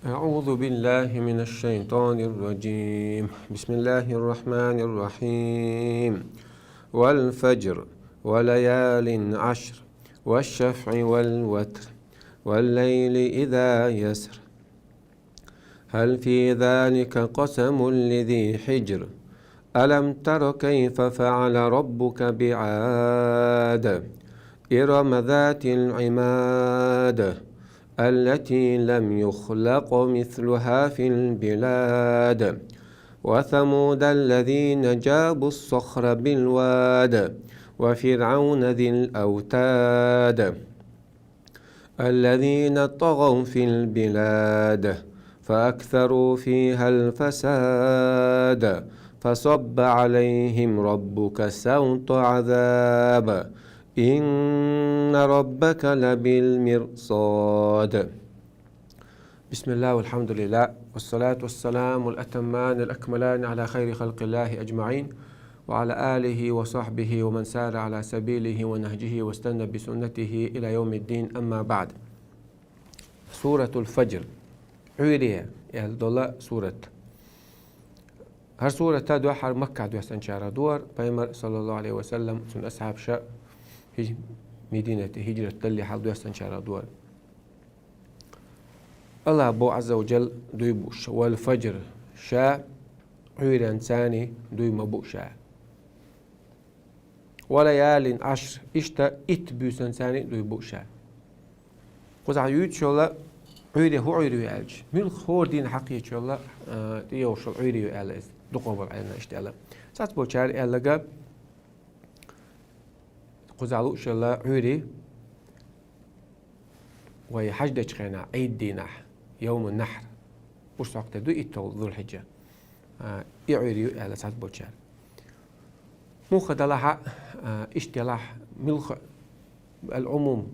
أعوذ بالله من الشيطان الرجيم. بسم الله الرحمن الرحيم. والفجر وليال عشر والشفع والوتر والليل إذا يسر هل في ذلك قسم لذي حجر ألم تر كيف فعل ربك بعاد إرم ذات العماد التي لم يخلق مثلها في البلاد وثمود الذين جابوا الصخر بالواد وفرعون ذي الأوتاد الذين طغوا في البلاد فأكثروا فيها الفساد فصب عليهم ربك سوط عذاب إن ربك لبالمرصاد. بسم الله والحمد لله والصلاة والسلام الأتمان الأكملان على خير خلق الله أجمعين وعلى آله وصحبه ومن سار على سبيله ونهجه واستنى بسنته إلى يوم الدين. أما بعد، سورة الفجر عيرية يهل سورة هر سورة دو حر مكة دو سنشارة دور بيمر صلى الله عليه وسلم سن أصحاب شاء مدينة هجرة تلي حال دو سنشارة دور الله بو عز وجل دوي بوش والفجر شاء عيرا ثاني دوي مبو شاء وليال عشر اشتا اتبوسن ثاني دوي بو شاء قزع يوت شولا عيري هو عيري يالج من خور دين حقيقي شولا ديوشل عيري يالج دقوبر عينا اشتالا سات بو شار يالجا قزعلو شلا عيري وهي حجدة خينا عيد دينح يوم النحر وش دو إتول ذو الحجة يعيري على سات بوشار مو خدلها اشتلاح ملخ العموم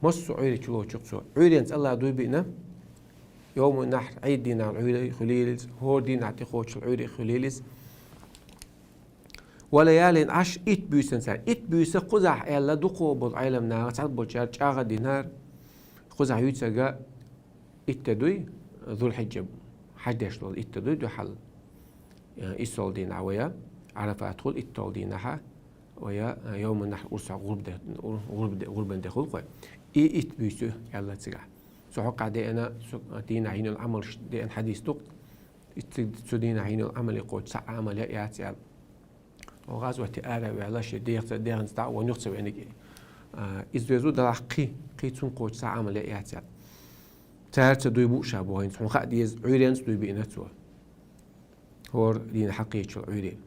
مصو عيري كلو شقصو عيري انت الله دوي بينا يوم النحر عيد دينار عيري خليلز هور دين عتي خوش عيري خليلز وليال عش إت بيسن سان إت بيس قزح إلا دقو بالعالم نار سات بوشار شاغ دينار قزح يوتسجا إتدوي ذو الحجة حدش لول إتدوي دو حل إسول دين عويا عرفات خل إتول دينها ويا يوم النحر أرسع غرب دخول قوي إي إتبيسو يلا تسجع سحق عدينا دين عين العمل دين حديث توق دين عين العمل يقول سع عمل يأتي وغاز وتآلة وعلاش دير نستع ونقص وينك إزوجو دلقي قيتون قوت سع عمل يأتي تعرف دوي بوشة بوهين سون خا ديز عيرينس دوي بيناتوا هور دين حقيقي شو عيرين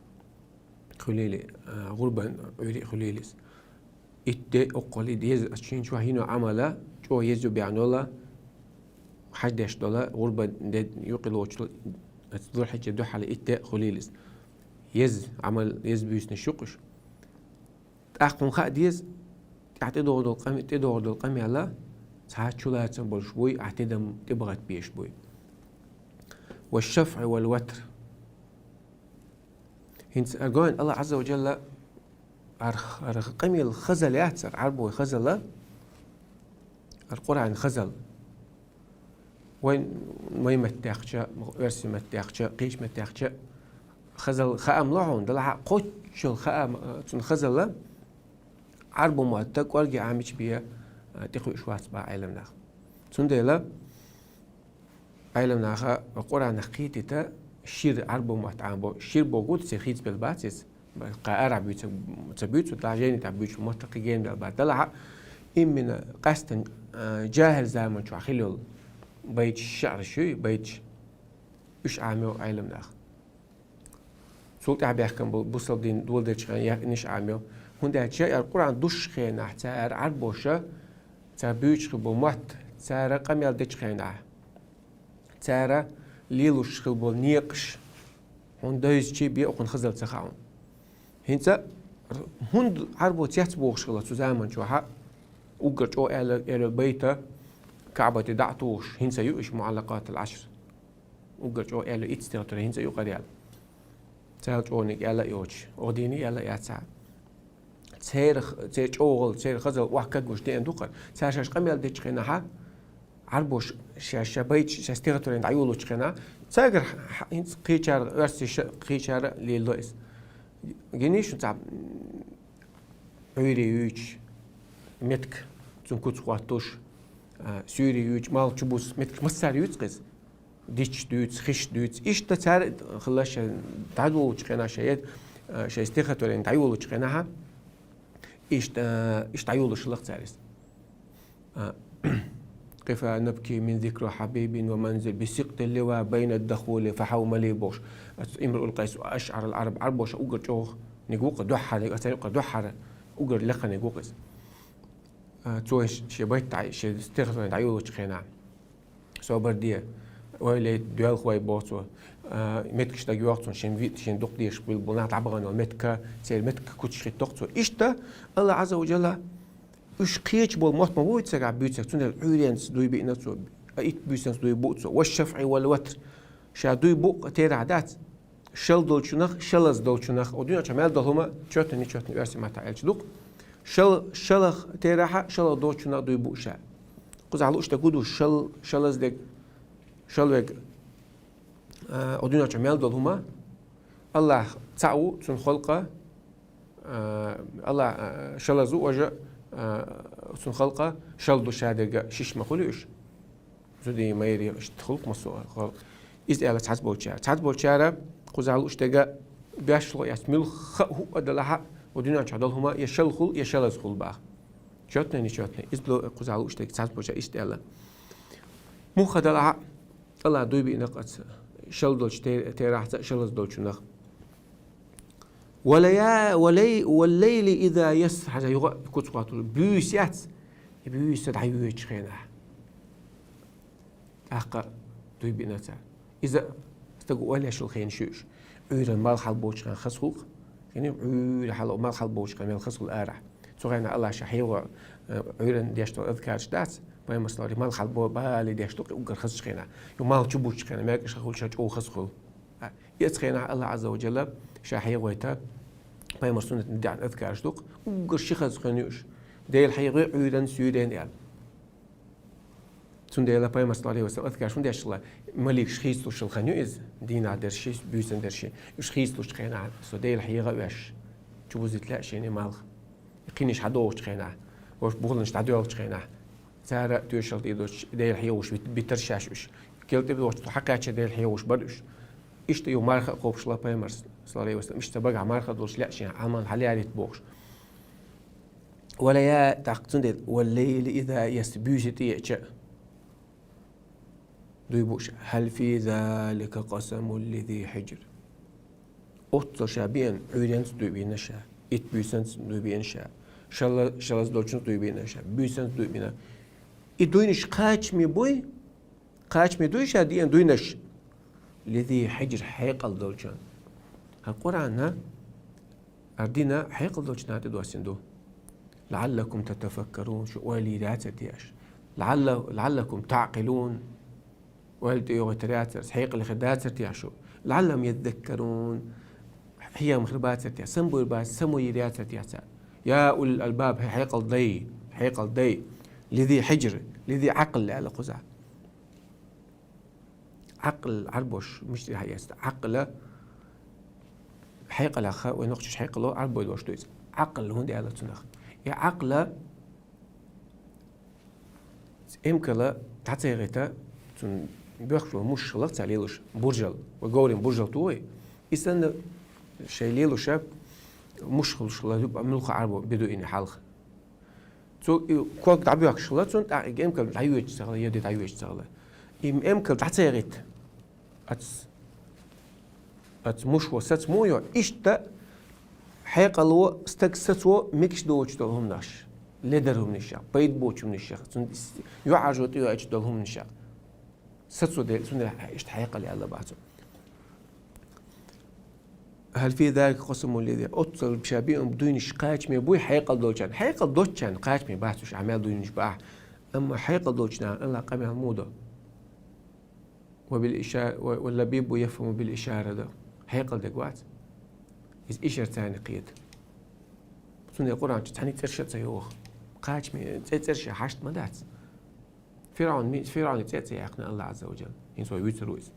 خليلي غربا عيري خليليس إتى أقولي ديز أشين شو هينو عمله شو يزو بيعنولا $11 غربا دد يقلو شو ذو الحجة دو حال إتى خليليس يز عمل يز بيسن شقش أخون خا ديز اعتدوا القمة تدور القمة على ساعات شو لا تنبل شوي اعتدم تبغت بيش بوي والشفع والوتر هنس أرجون الله عز وجل قمي الخزل يعتر عربو خزل القرآن خزل وين متاخشة ورسي متاخشة قيش متاخشة خزل خام لعون دلع قوتش الخام خزل عربو معتق والجي عامش بيه تخوي شواس با علمنا تندلا علمنا خا القرآن قيتتا شير عربو معتعبو شير بوجود سخيت بالباتس قارع بيت تبيت وتعجيني تعبيت متقيين بالبات دلع من قصد جاهل زمان شو خلول بيت الشعر شو بيت إيش عامل علمنا سلطة بيحكم بوصل دين دول ده شيء نش عامل هندا شيء القرآن دوش خينا تعر عربوشة تبيش خبو مات تعر قميل دش خينا تعر ليلوش خبو نيقش هندا يجي بيأكل خزل تخاون هنتا هند عربو تيات بوش خلا تزامن شو ها وقرج أو إلى بيته كعبة دعتوش هنسا يؤش معلقات العشر وقرج أو إلى إتستيرتر هنسا يقريال تعال أونيك إلى يوش أوديني إلى ياتسع تير أول تير خزل وحكت مش دين دقر تاشش قميل دش خينا ها عربوش شبيت شستيغتورين دعيولو شخنا تاجر قيشار ورسي قيشار للويس جنيش تعب عيري يوش متك تنكوت خواتوش سوري يوش مال تشبوس متك مسار يوش قز ديش دوت خش دوت إيش تتار خلاش تعدو شخنا شيء شستيغتورين دعيولو شخناها إيش تعيولو شلق تاريس كيف نبكي من ذكر حبيب ومنزل بسقط اللواء بين الدخول فحوملي بوش امرؤ القيس أشعر العرب عربوش أوجر جوه نجوق دحر أتنقى دحر أوجر لقى نجوقس توش شبيت استغفر دعيو وشخنا سو برديه ولا دوال خوي بوتو متكش دجوقتون شن دق ديش بالبنات عبغان ومتك سير متك كوتش خطوقتو إشتا الله عز وجل إيش قيش بالموت ما بويت سجع بيوتك تون العيرانس دوي بيناتو أيت بيوتس دوي بوتو والشفع والوتر شا دوي بوق تير عادات شل دولشنخ شلز دولشنخ ودنيا كمال دهما تشوتني ورسي ما تعالج دوق شلخ تيرها شل دولشنخ دوي بوق شا قز على إيش تقولوا شلز دك شلوك ودنيا كمال دهما الله تعو تون خلقه الله شلزو وجه سن خلقه شلدو شادرجا شيش مخلوش زودي ما يري تخلق مسوء خلق إذا على تعت بولشارة قزعلو اشتجا بيشلو يسميل هو أدلها ودينا شادلهما يشل خل يشلز خل باه شاتني إذا بلو قزعلو اشتجا تعت بولشارة إستعلا مو خدلها الله دوي بينقص شلدو تيراح شلز دولشنخ والليل إذا يسح هذا يغ كتقاط بيوسيات بيوس دعيوه شخينا أحقا دوي بيناتا إذا استقوا ولا شو الخين شوش عير مال حلبوش خان خسخوق يعني عير حلو مال حلبوش خان مال خسخوق الآرح سوغينا الله شحيو عير ديشتو أذكار شدات باي مصلاري مال حلبو بالي ديشتو وقر خسخ خينا يمال تشبوش خينا ما يكش خول شاج أو خسخول يتخينا الله عز وجل شحيو ويتا باي مرسونة ندع أذكار شدوق وقر شخص خنيوش ده الحقيقة عيران سيودين يعني تون ده باي مصلاري وسام أذكار شون ده شلا ملك شخيص لوش الخنيوز دينا درشي بيوسن درشي شخيص لوش خينا سو ده الحقيقة ويش تبوز تلاقي يعني مالخ يقينش حدوش خينا وش بقولنش تعدوش خينا سارة توشل تيدوش ده الحقيقة وش بترشاشوش كل تبي وش تحققش ده الحقيقة وش بردوش إيش تيو مارخ خوفش لا باي مرس صلى وسلم إيش تبقى مارخ دوش لا شيء عمل حلي عليه تبوش ولا يا تعقدون والليل إذا يسبيوشتي يأتى دويبوش هل في ذلك قسم لذي حجر أطل شابين عيرانس دويبين شا إت بيسنس دويبين شا شلز دولشنس دويبين شا بيسنس دويبين إدوينش قاش مي بوي قاش مي دوي شا ديان دوينش لذي حجر حيقل دولشان القرآن أردينا حيقل دولشان هاتي دواسين لعلكم تتفكرون شو والي راتتياش لعلكم تعقلون والدي يغتريات حيق اللي خدات سرتياشو لعلهم يتذكرون هي مخربات سرتيا سمبو الباس سمو يريات سرتياسا يا أولي الألباب حيق الضي لذي حجر لذي عقل على قزع عقل عربوش مش هي عقل حيق الأخ ونقش حيق له عربو الوش دويز عقل هون دي على تنخ يا عقل إمكلا تعطي غيتا تن بيخشوا مش شلقت عليلوش برجل وقولين برجل توي إستنى شيء ليلوش مش خلص لا يبقى ملخ عربو بدو إني حلخ تو كوك تعبي أكشلات سون إمكلا تعيوش سغلة يدي تعيوش سغلة إمكلا تعطي غيت أت مش وسات مويو إشتا حيقلوا استكستوا ميكش دوتش دلهم ناش لدرهم نشا بيد بوتش من الشيخ يعجوا تيجي دلهم نشا ستسو ده سنة إيش حيقل على بعضه هل في ذلك قسم الذي أتصل بشابين بدون شقاش مي بوي حيقل دوتشان حيقل دوتشان قاش مي بعثوش عمال دون شباح أما حيقل دوتشان الله قام الموضة وبالإشارة واللبيب يفهم بالإشارة ده حيقل دقوات إذا إشارة ثاني قيد سنة القرآن تعني ترشة زيوخ قاش مي ترشة حشت مدات فرعون يتأتي يقنا الله عز وجل إنسو يوتر رويس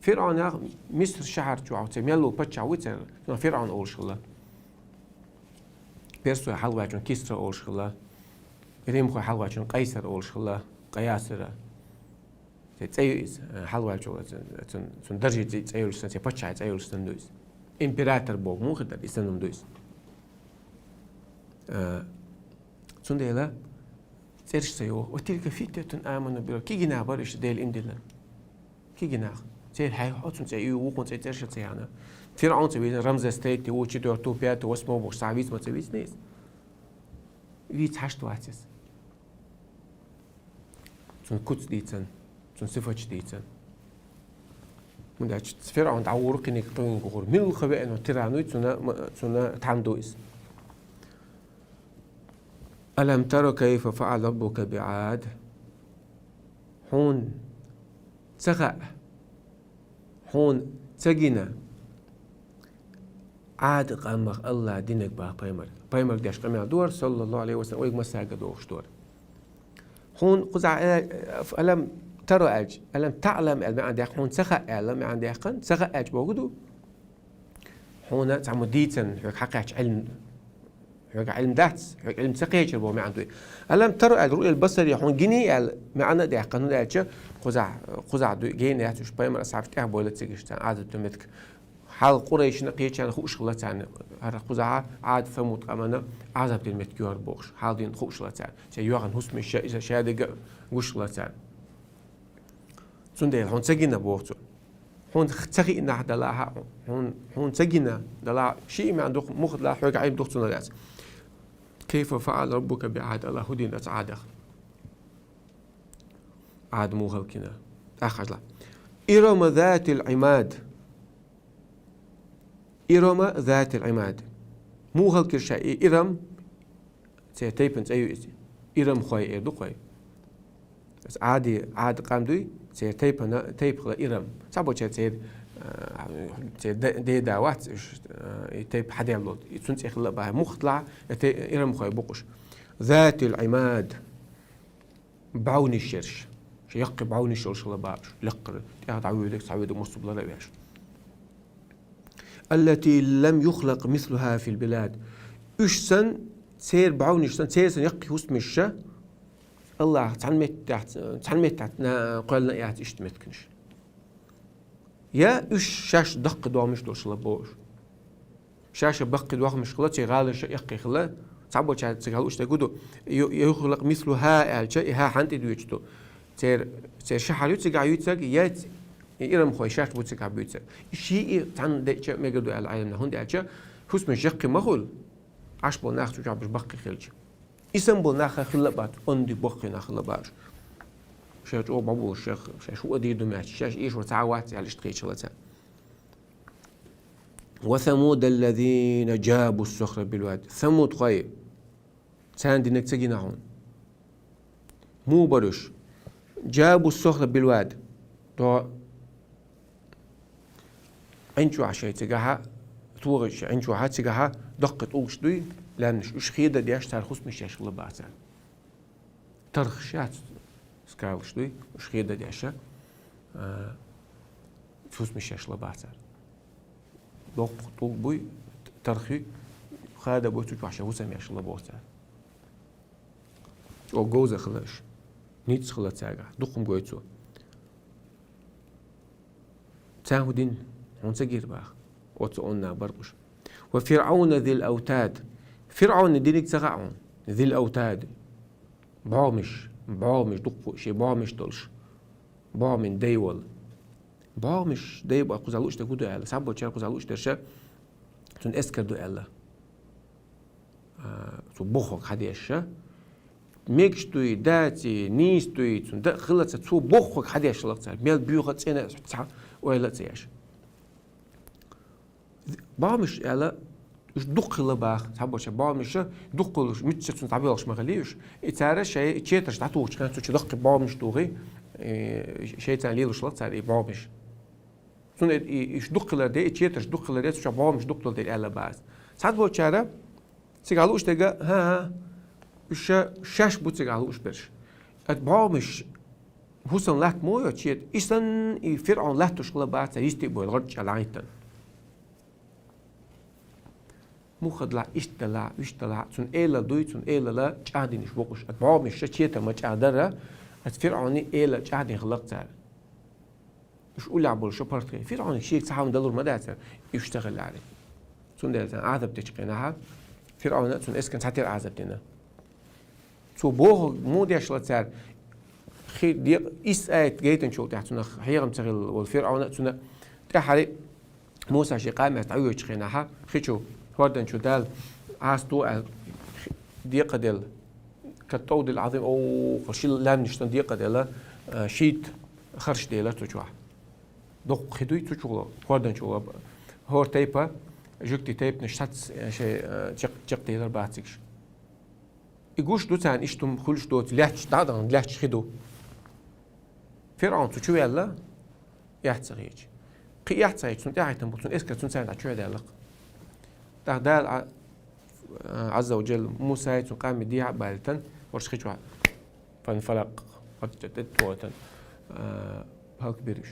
فرعون يا مصر شهر جو عوتي ميلو بتشا ويتر فرعون أول شغله بيرسو حلوة جون كيسرا أول شغله ريم خو حلوة جون قيصر أول شغله قياسرة تيز حلوة جو تون درجة تيول سن تبتشا تيول سن دويس إمبراطور بوغ مو خدر يسنم دويس تون ديلا تيرش سيو وتلك فتنة آمنوا بالله كي جنا برش ديل إندلا كي جنا تيل حي حطون تيو وقون تيرش تيانا فرعون تبين رمز ستيت وشي دور تو بيات واسمه بوش سعويس ما تبيس نيس ويت حشت واتس تون كوتس ديتن تون صفاتش ديتن من داش فرعون تعورك إنك تون جور من الخبائن إنه ترانوي تون تعندويس ألم ترى كيف فعل ربك بعاد حون تغأ حون تجينا عاد قامك الله دينك باه بايمر داش قام دور صلى الله عليه وسلم ويق مساجد دوش دور حون قزع ألم ترى أج ألم تعلم ألم عندك حون تغأ ألم عندك تغأ أج بوجدو حون تعمديتن حقيقة علم علم داتس علم سقيجر بو ما عنده ألم ترى الرؤية البصرية حون جني معنا ده قانون ده قزع جينا ياتوش بايمر أصعب تأبو ولا تيجي عادة تمتك حال قريش نقيش أنا خوش غلط عن هذا قزع عاد فموت أمانة عذاب المتجور بوش حالين خوش غلط عن سيوغن هسم الشيء إذا شادق وش غلط عن سنديل حون سجينا بوقته حون تغي إن هذا لا حون سجينا ده شيء ما عنده مخ لا حاجة عيب دكتور ناس كيف فعل ربك بعاد الله هدين عاد عاد مو هلكنا أخرج لا إرم ذات العماد إرم ذات العماد مو هلك شيء إرم سيتيبن أيو إرم خوي إردو خوي بس عاد قام دوي سيتيبن تيب خلا إرم سبوا شيء دي دعوات يتيب حدا يملود يتسنت يخلق بها مختلع إرم خوي بقش ذات العماد بعون الشرش شيق بعون الشرش الله باش لقر تعويدك مصب لا باش التي لم يخلق مثلها في البلاد إيش سن سير بعون إيش سن سير يقي اسم الشا الله تعلمت قالنا يعت إيش تمتكنش يا إيش شاش دق دوامش دوش لبوش شاش بقي دوامش خلا تيغال يقي خلا صعبوا تيغالوش تقولوا يخلق مثلها الشيء ها حنت دويتشتو سير شحال يتسقع يتسق يات إيرم خوي شاش بوتسقع بيتسق شيء تان ديتش ميجدو العالم هون ديتش حسم الجقي مغول عش بوناخ تجا باش بقي خلج اسم بوناخ خلبات اندي بقي نخلباش شاش او بابو شيخ شاش هو دي دمات شاش ايش وتعوات على اشتقي شلتا وثمود الذين جابوا الصخر بالواد ثمود خوي تان دينك تجينا هون مو برش جابوا الصخر بالواد تو انجو عشان تجاها توغش انجو هات تجاها دقت اوش دوي لانش اش خيده دياش تار خص مش يشغل بعثا ترخشات سكاوش دوي اش خيده دياشا فوس مش يشغل بعثا دوق طوق بوي ترخي خاده بوي تجو عشان وسم يشغل بعثا او جوزه خلاش نيتس خلا تاغا دقم جويتو تاهدين هون سجير باخ وتقولنا برقش وفرعون ذي الأوتاد فرعون دينك تغعون ذي الأوتاد بعمش دقو شي بعمش دلش بعمن ديول بعمش ديبا قزالوش تقودو ألا سابو تشار قزالوش ترشا تون اسكر دو ألا تو بوخوك حديشا ميكش توي داتي نيس توي تون دا خلص تو بوخوك حديش لقصار ميل بيوخة تسينا ولا تسياش بعمش ألا إيش دقل باخ تحبوش بعمش دقلش متشتون تعبيرش مغليش إتارة شيء تشيترش تعطوش كان تشي دق بعمش توغي شيء تاني ليش لا تاري بعمش سون إيش دقل ده تشيترش دقل ده تشي بعمش دقل ده ألا باس ساعات بوتشارة تيجالوش تجا ها إيش شاش بوتيجالوش برش أتبعه مش هوسن لات مويا تشيت إيسن فرعون لات تشغل بعد يستقبل الغرج على عينتن مو خدلا اشتلا تون إيلا دوي تون إيلا لا جادين شبوقش أتبعه مش تشيت ما جادرة فرعوني إيلا جادين خلق تار مش أولى عبول شو بارتي فرعون شيء صحاب دلور مدرسة يشتغل عليه تون ده عذاب تشقينها فرعون تون إسكن ساتير عذاب دينا تو بوه مو ديش لا تار خير دي إس آيت جيتن شو تحتنا حيرم تغل والفرعون تون تحري موسى شي قام تعيو تشقينها خيشو وردن شو دال عاستو ديقة دل كالطود العظيم أو خشيل لان نشتن ديقة دل شيت خرش ديلا تجوا دق خدوي تجوا وردن شو هور تيبا جوكتي تيب نشتت شيء جق ديلا باتسكش يقولش دوتان إشتم خلش دوت لحش دادان لحش خدو فرعون تشوي الله يحتسغيج قي يحتسغيج سنت يحتم بتون إسكر سنت سنت تشوي دالق دال عز وجل موسى قام ديها بالتن ورش خيجوا فانفلق قد توتن هاك بيرش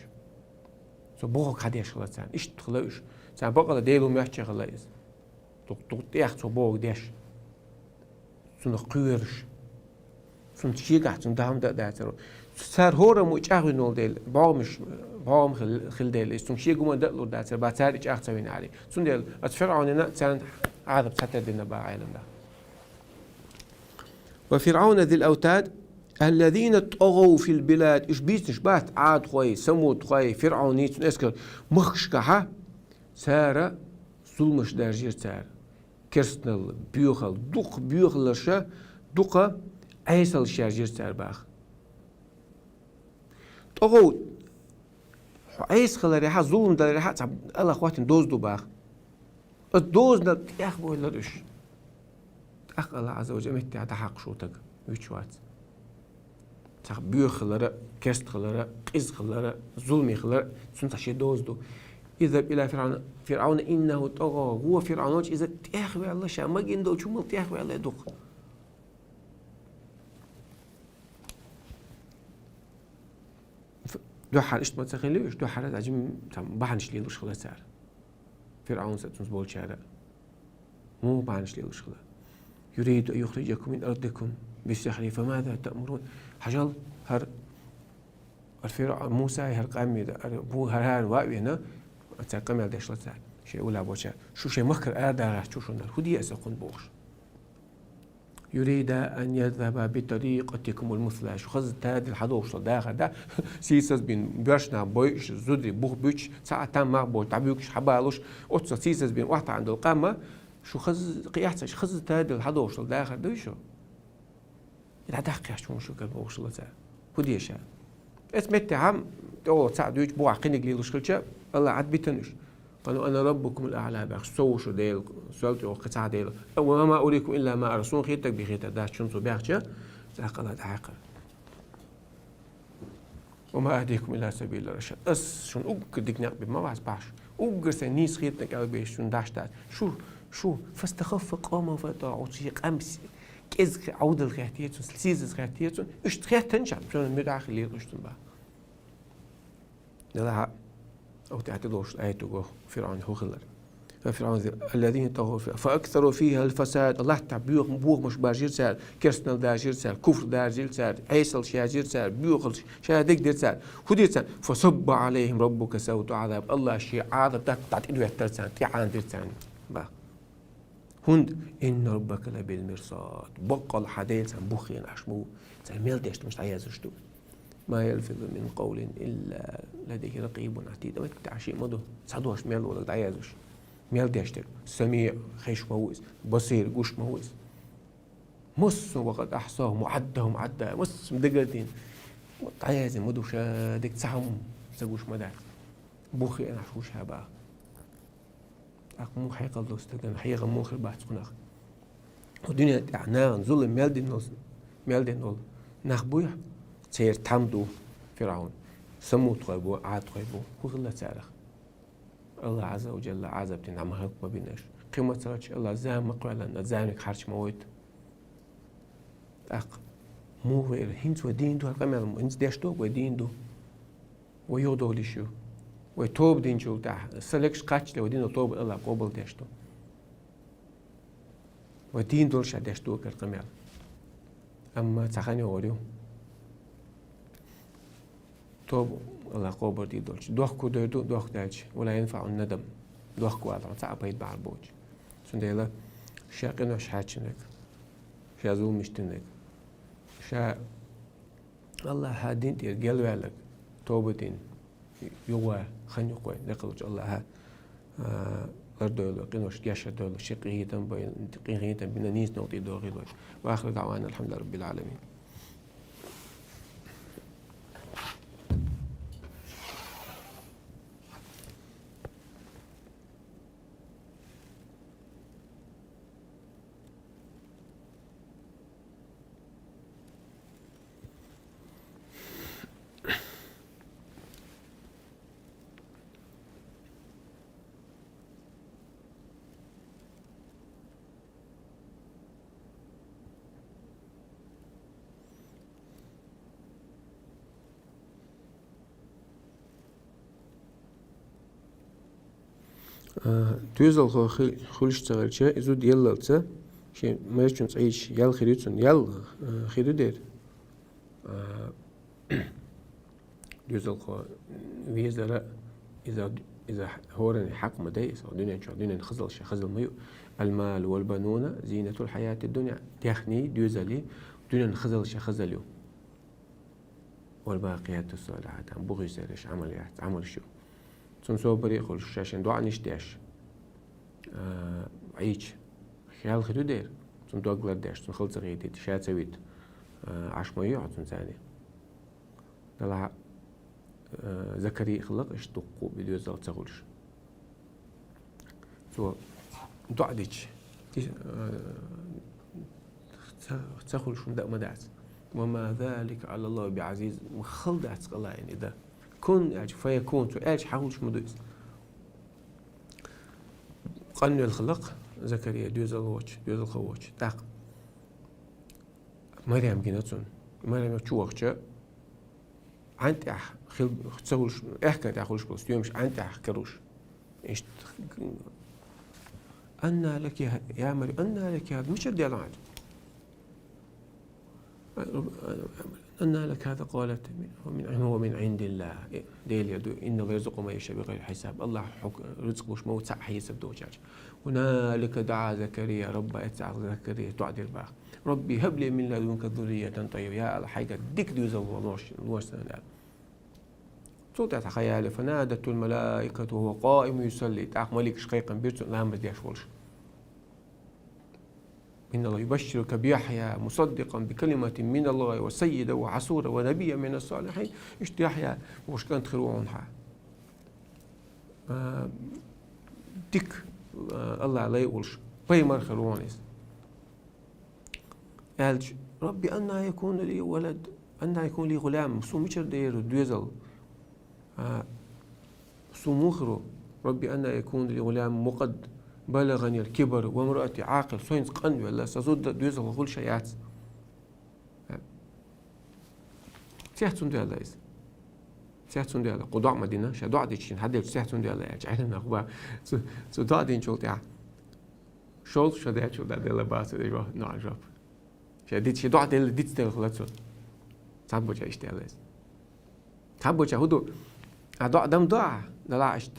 سو بوق خديش خلاص إيش تخلوش سان بقى ديلو ماشي خلاص توك تيخ سو بوق ديش سن قيرش سن تشيقع سن دام داتر صار هورا مو اجاغ نول ديل باوم خل ديل استون شي قوم دلو داتر باتار اجاغ تسوين علي سن ديل فرعون سان عذب ستر دينا با عالم ده وفرعون ذي الاوتاد الذين طغوا في البلاد ايش بيت نشبات عاد خوي سمود خوي فرعونيت اسكر مخشكها سارة ظلمش درجير سار كرسنل بيوخل دوق بيوخلشا دوقا ايسل شارجير سار باخ طغوا ايس خلري ها ظلم دلري ها الله اخواتين دوز دو باخ الدوز نت ياخ بو لدش اخ الله عز وجل متى تحق شوتك ويشوات تاخ بيوخلرا كرسخلرا قزخلرا ظلمي خلرا سنت شي دوز دو إذا إلى فرعون إنه طغى هو فرعون إذا تأخذ الله شيء ما جندو شو مل تأخذ الله دوق دو حال إيش ما تخليوش دو حالات عجيم تام بحنش ليلوش خلاص سعر فرعون ستنس بول شارع مو بحنش ليلوش خلاص يريد أن يخرجكم من أرضكم بالسحر فماذا تأمرون حجل هر الفرعون موسى هر قامي بو هر واقينا أتقام على دشلة شيء ولا بوشة شو شيء مكر آدار شو شو نر هدي أسقون بوش يريد أن يذهب بطريقتكم المثلى شو خذ تاد الحدوش داخل ده سيسس بين برشنا بويش زودي بوخ بيش ساعة تام ما بول تعبيوش حبالوش أتصل سيسس بين واحد عند القامة شو خذ قياس شو خذ تاد الحدوش داخل ده شو إذا دقيق شو كان بوش الله تعالى هدي شيء اسمت عم أو تعدوش بوع قينك ليلوش كلشة الله عاد بيتنش قالوا أنا ربكم الأعلى بخ سوشو ديل سولت أو قطع ديل أو ما أريكم إلا ما أرسون خيتك بخيتك ده شنو بيحكي قال هذا عاقل وما أهديكم إلا سبيل الرشاد أس شون أوك ديك نقبل ما بعرف باش أوك سنيس خيتك أو بيش شون داش ده شو فاستخف قوم فطاعوا شيء أمس كيز عود الخيتيات سلسيز الخيتيات اشتخيت تنشأ شون مداخل اللي يقشتن بقى لا أو تعتدوش آيته فرعون هو خلر ففرعون الذين طغوا فأكثروا فيها الفساد الله تعبيوخ بوخ مش باجير سال كرسنال داجير سال كفر داجير سال عيسل شاجير سال بيوخل شادك دير سال خدير سال فصب عليهم ربك سوط عذاب الله شيء عذاب تحت إنه يحتر سال تعان دير سال با هند إن ربك لبالمرصاد بقى الحديث عن بوخين عشمو سال ميل ديشت مش عايزشتو ما يلفظ من قول إلا لديه رقيب عتيد ما تعشي مدو صدوش ميل ولا دعيازوش ميل ديشتر سميع خيش مهوز بصير قوش مهوز مس وقد أحصاهم وعدهم عدا مس مدقلتين دعيازي مدو شادك تسعهم سقوش مدار بوخي أنا حوش هبا أقمو حيقل دوستدن حيقل موخر بحث قناخ ودنيا تعنان ظلم ميل دين نول نخبويح سير تامدو فرعون سموت غيبو عاد غيبو وغلا تاريخ الله عز وجل عذب تنعم هاك ما بيناش قيمة سرتش الله زام مقرأ لنا زامك حرش مويت أق مو هنس ودين دو هالقمر هنس داشتوك ودين دو ويودو ليشو ويتوب دين شو تاع سلكش قاتش لو دين توب الله قبل داشتو ودين دول شا داشتوك القمر أما تخاني وريو توب الله قبل دي دولش دوخ كودو دوخ دالش ولا ينفع الندم دوخ كوادر صعب بيت مع البوج سنديلا شاقنا شحاتشنك شازول مشتنك شا الله هادين تير قلوا لك توبتين يوا خن يقوي نقلج الله ها أردول قنوش جاشة دول شقيه تنبين قيه تنبين نيس نوتي دوغي لوش وآخر دعوانا الحمد لله رب العالمين. توزل خلش تغيرشة إزود يللتة شيء ما يشون تعيش يل خيرتون يل خير دير توزل خو ويزلا إذا هورني حق مدايس أو دنيا خزل شيء خزل ميو المال والبنون زينة الحياة الدنيا تخني دوزلي دنيا خزل شيء خزليو والباقيات الصالحات عم بغي سيرش عمل شو سنسو بريق الشاشن دعا نشتاش عيش خيال خيرو دير سن دو أقلداش سن خلص غيدي شاد سويت عش ما يقعد سن ثاني دلع زكريا خلق اشتقوا بدو زال تغلش سو دعا ديش تغلش مدأ مدعت وما ذلك على الله بعزيز مخلدعت الله يعني ده كن فيكون سؤال حاولش مدوس قنو الخلق زكريا دوز الخوش تاق مريم جناتون مريم تشوخش أنت خل تسولش إحكي تأخلش بس يومش أنت كروش إيش أن لك يا مريم أن لك هذا مش ردي على أن لك هذا قالت هو من عند الله ديل يدو إنه يرزق ما يشاء بغير حساب الله رزق مش موت ساعة حساب دوجاج هنالك دعا زكريا رب اتسع زكريا تعدي الباخ ربي هب لي من لدنك ذرية طيبة يا الحقيقة ديك ديوز الله سنة صوت تخيل فنادته الملائكة وهو قائم يصلي تعق ملك شقيقا بيرتو لا مزياش ولش إن الله يبشرك بيحيى مصدقا بكلمة من الله وسيدا وعسورا ونبيا من الصالحين إشت يحيى وش كانت خيرون حا ديك الله عليه يقولش بيمر خيرونيس قالش ربي أنا يكون لي ولد أنا يكون لي غلام سو مشر دير دوزل سو مخرو ربي أنا يكون لي غلام مقد بلغني الكبر وامرأتي عاقل سوينس قنبي ولا سزود دوزل وكل شيئات سيحتون دي الله إيس سيحتون دي الله قضاء مدينة شادوع ديشين حد سيحتون دي الله يجعلنا أخبار سو دع دين شولت يا شول شادات شول ده الله باس ده يروح نعرف شاديت شادوع ده اللي ديت ده خلاص تعبوا جا إيش ده الله إيس تعبوا جا هدو أدعى دم ضاع لا إيش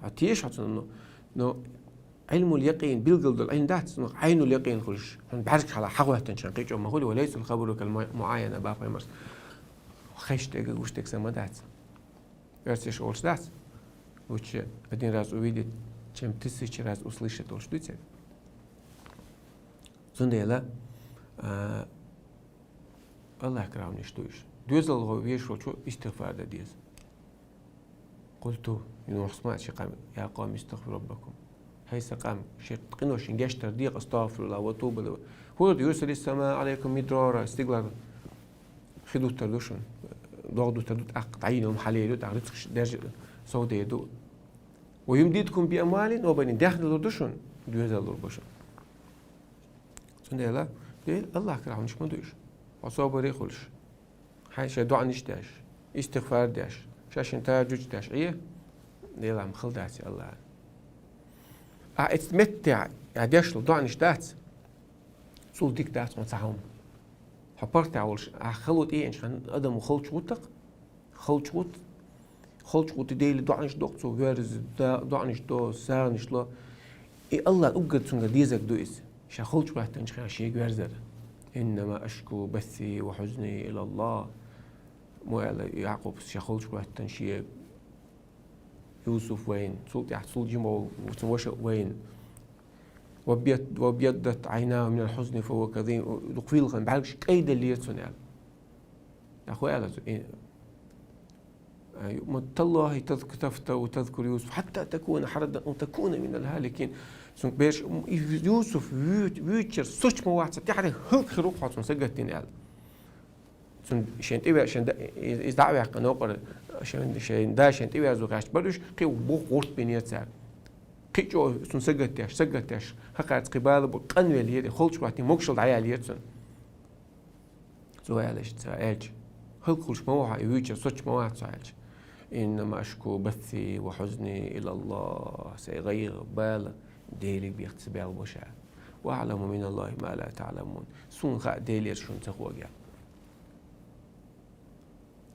هتيش هتنو نو علم اليقين بيلقل العين ده عين اليقين كلش بعرفش على حقه تنشنقيج ما هو وليس الخبر كالمعاينة باقي مرس خيش تيجي وش تكسر ما دات يرسيش أولش دات وش один раз увидеть чем 1000 раз услышать то что это зондела الله كرامني شتوش دوزل هو يشو شو استغفار ده ديز قلت إنه حسمات شقام يا قوم استغفروا ربكم هيس قام شيء قنوش إنجاش ترديق استغفر الله وتوب له هو يرسل السماء عليكم مدرارا استقلال خدوا تردوشون ضغطوا تردوت أقطعينهم حليلو تعرفش درجة صوت يدو ويمديدكم بأموال وبنين داخل الردوشون دوزل الربشون سندلا الله كرامني مش مدوش وصابر يخلش حاجة دعاء نشتاش استغفار داش شاش انتا جوج داش إيه نيلا مخلداتي الله اتمتع داش دعاء نشتات صول ديك داس متعاون حبرت عولش خلوت إيه إنش خان أدم وخلش وطق خلش وط ديلي دعاء نش دوق سو غيرز دعاء نش دو سار نش لا إيه الله أوجد سونغ ديزك دويس شا خلش واحد إنش خان شيء غيرزر إنما أشكو بثي وحزني إلى الله مو يعقوب شخلش واحد تنشي يوسف وين صوت يحصل جمع وتوش وين وبيضت عيناه من الحزن فهو كظيم دقفيل خن بعرفش كيد اللي يتصنع يا أخوي على مت الله تذكر وتذكر يوسف حتى تكون حردا أو تكون من الهالكين سونك بيش يوسف ويتشر سوش مواعث تحرك هلك خروق حاطون سجدتين قال سون شين تبي عشان إذا دعوة قناقر عشان شين دا شين تبي عزوجاش بدوش قي وبوق بنيت سعر قي جو سون سجدتاش حقات قبال بقنوي اللي هي خلش وقت مقشل عيا اللي يرسن زوال إيش تعالج هلك خلش مواعث ويتشر سوش مواعث تعالج إنما أشكو بثي وحزني إلى الله سيغير بال ديلي بيختبي البشع وأعلم من الله ما لا تعلمون سون خا ديلي شون تخوجا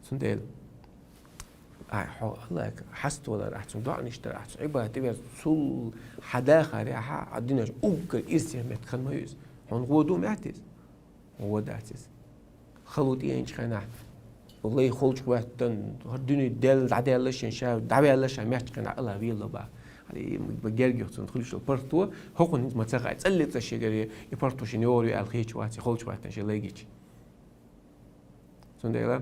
سون ديل الله حست ولا راح تدع نشتري راح عبارة تبي سول حداخة ريحة عدنا أوكل إرسي متخن ما يز هون غودو معتز هو داتز خلوتي إنش خناح والله خلش واحد هالدنيا دل عدال ليش نشاف دعوة ليش عميت كنا الله بيلا بقى على بجرجي خصوصا خلش البرتو هو ما تسقى تسلت الشيء جري يبرتو شنيوري الخيش واحد خلش واحد نشيل ليجيش سنديلا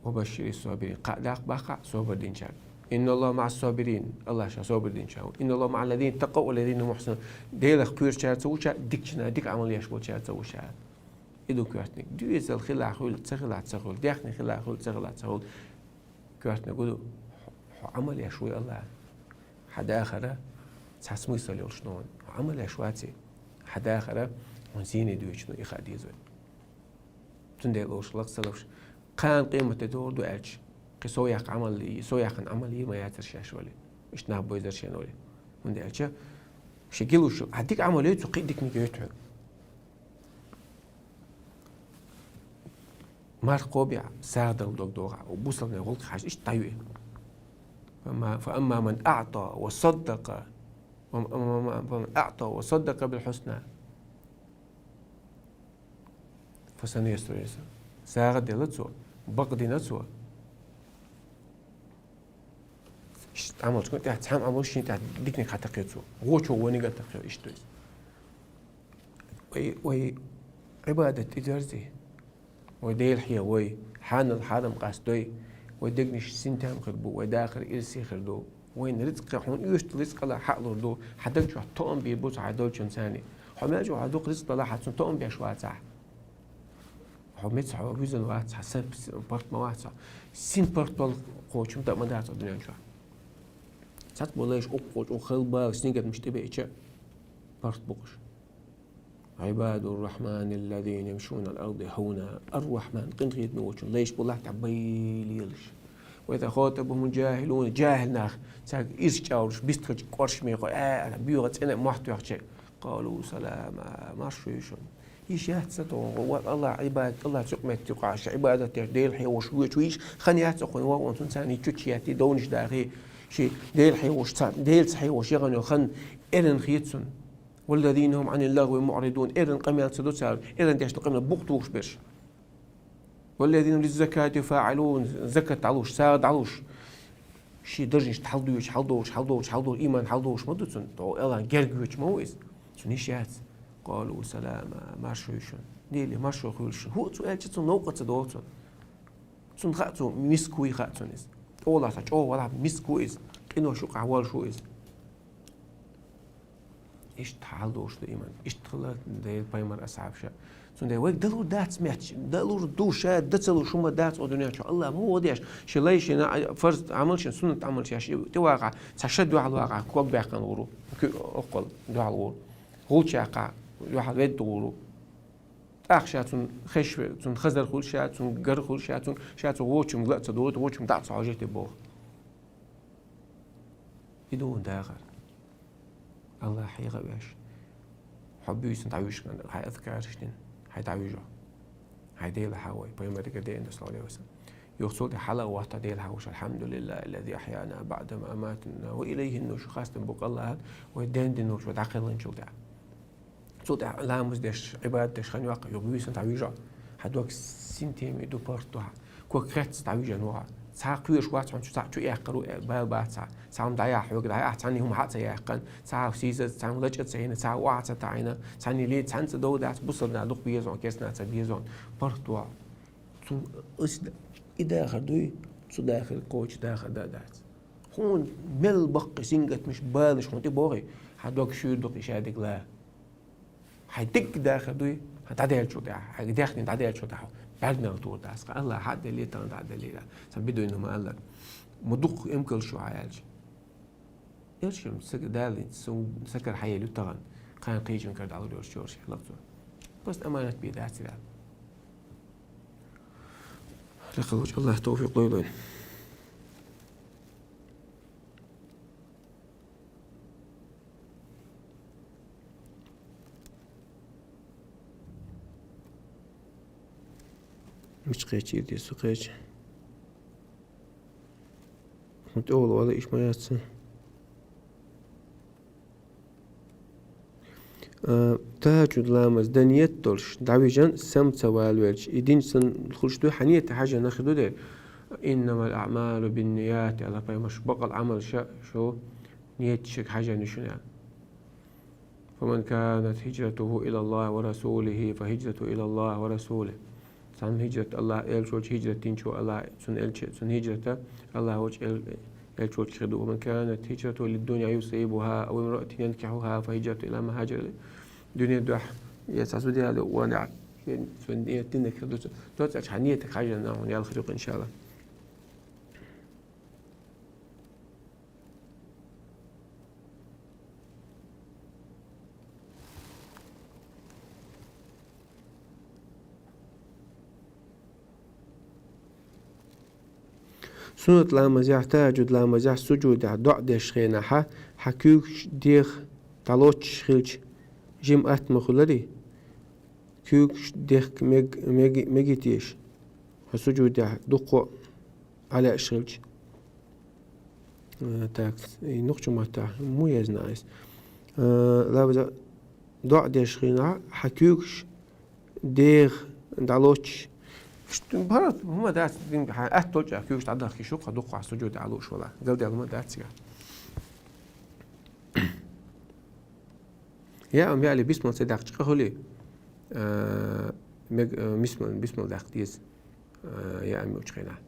وبشر الصابرين قاعد بقى صابر دين شان إن الله مع الصابرين الله شا صابر دين شان إن الله مع الذين تقوا والذين محسنون ديل خبير شات سوشا ديكشنا ديك عملية شبول شات سوشا إدو كواتني دويز الخلا خول تسخل ديخني خلا خول تسخل كواتني قولوا عملية شوي الله حدا آخره تحسمي يصلي شنون عملية شواتي حدا آخره ونزيني دوي شنو إخادي زوي تندي لوش لق سلوش كان قيمة دور دو ألش قصوياق عملي ما ياترشاش ولي مش نابو يزرشين ولي وندي ألش شكلوش هديك عملية تقيدك نيجيتها مار قوبيع سادة ودوغا وبوصل نقول حاجة إيش طيوي فأما من أعطى وصدق بالحسنى فسنيسر يسر ساغد يلتسو بقدي نتسو عمل تكون تحت حام عمل شيء تحت ديكني خاتقيتسو غوشو ونيجا تقيو إيش تويس وي عبادة إجارتي وديل حيا وي حان الحرم قاستوي ودقنش سنتام خربو وداخل إرسي خردو وين رزق حون يشت رزق لا حق لردو حدك شو طعم بيبوس عدول شنساني حماجو عدوك رزق لا حتى طعم بيشوات صح حميت صح وبيزن وات حسب بارت موات صح سين بارت بال قوتشم دا ما دارت الدنيا شو سات بولاش أقوش وخلبا سنيجت مش تبي إيش بارت بوش عباد الرحمن الذين يمشون الأرض هونا الرحمن قنت غيت نوتشون ليش بولا تعبيل يلش وإذا خاطبهم الجاهلون جاهل ناخ ساق إيش جاورش بيستخدم قرش ميقول أنا بيوغت أنا محتو يحكي قالوا سلاما مارشويشون يشهد ستو الله عباد الله سقمت تقاش عبادة ديل حي وشويش خنيات سقون وانتون ثاني تشياتي دونش داخي شيء ديل حي وش ديل صحي وشيغن خن إرن خيتسون والذين هم عن اللغو معرضون إرن قميات سدوسال إرن ديش تقمنا بوقتوش بيش والذين للزكاة فاعلون زكاة علوش ساد علوش شي درجش حلدوش إيمان حلدوش مدتون تو إلان جرجوش مويز سنيشات قالوا سلاما مارشويشون ديلي مارشو خولشون هو سؤال جتون نوقة دوتون سن خاتو مسكوي خاتون إز أولا تاج ولا مسكويز إنه شو قعوال شو إز إيش تحلدوش الإيمان إيش تخلت ده بايمر أصعب شيء سن ده ويك دلور دات سمعت دلور دوشة دتلو شو ما دات ودنيا شو الله مو وديش شليش فرض عملش سنة عملش شيء تواقع تشد على الواقع كوب بيحكن ورو أقل دو على ورو غوتش يقع واحد بيت ورو أخشاتون خشتون خزر خول شاتون جر خول شاتون ووتشم غلط دورت ووتشم دعت عجيت بوه بدون داخل الله حقيقة باش حبي يسنت عيوش كان هاي أذكار شتين هاي تعيوجه هاي ديل حاوي بيمرك دين صلى الله عليه وسلم يقصد حلا وقت ديل حوش الحمد لله الذي أحيانا بعد ما أماتنا وإليه النوش خاصة بق الله ويدين النوش ودعقل نشوف ده صوت لا مزدش عبادة خاني واقع يبي يسنت عيوجه حدوك سنتيم يدو بارتوها كوكرت تعيوجه نوع ساق كويش واتش عن شو يحقروا بال ساهم دايا حوق دايا تعني هم حتى يحقن ساعة سيزة ساعة لجت سعينا ساعة وعت تعينا تعني ليه تعني تدو دات بصلنا دوق بيزون كيسنا تبيزون بارتوا تو أسد إذا خدوي تو داخل كوتش داخل دات هون مل بق سينجت مش بالش هون تبغي حدوك شو دوق يشادك لا حيدك داخل دوي هتعدي شو ده هتدخل هتعدي شو ده بعدنا طول داس الله حد اللي تان حد اللي لا سبيدو إنه ما قال لك مدق يمكن شو عايش إيش يوم سك دالي سكر حي له تغن كان قيج من كرد على الجورج لقطه بس أمانة بيدات لا لقد الله توفيق ليلين مش قيتي دي سقيت متقول ولا إيش ما ياتسن تهجد لامز دنيت دولش دعويجان سمت والوالج إدين سن الخلش دو حنية حاجة ناخدو ده إنما الأعمال بالنيات على مش بقى العمل شو نيت شك حاجة نشنا فمن كانت هجرته إلى الله ورسوله فهجرته إلى الله ورسوله سن هجرة الله إلشوش هجرة تنشو الله سن هجرة الله وجه إلشوش خدو ومن كانت هجرته للدنيا يصيبها أو امرأة ينكحها فهجرته إلى ما هاجر دنيا دوح يساسو دي هذا وانا سن دي تنك خدو دوت أشحنيتك حاجة نعم يا الخلق إن شاء الله سنة لامزيح تاجد لامزيح سجود دع دشخينا حكيوك ديخ تلوش خلش جيم مخلري كيوك ديخ ميجيتيش سجود دقو على الشلج تاكس نقطة ما تاع مو يزنايس لابد دع دشخينا حكيوكش ديخ دلوش بهرت هما دات دين أتوجه كيوش تعدل كيشوق خدوق على السجود علوش ولا قال دي هما دات سجى يا أم يعلي بسم الله صدق تقولي بسم الله دقيس يا أم وجهنا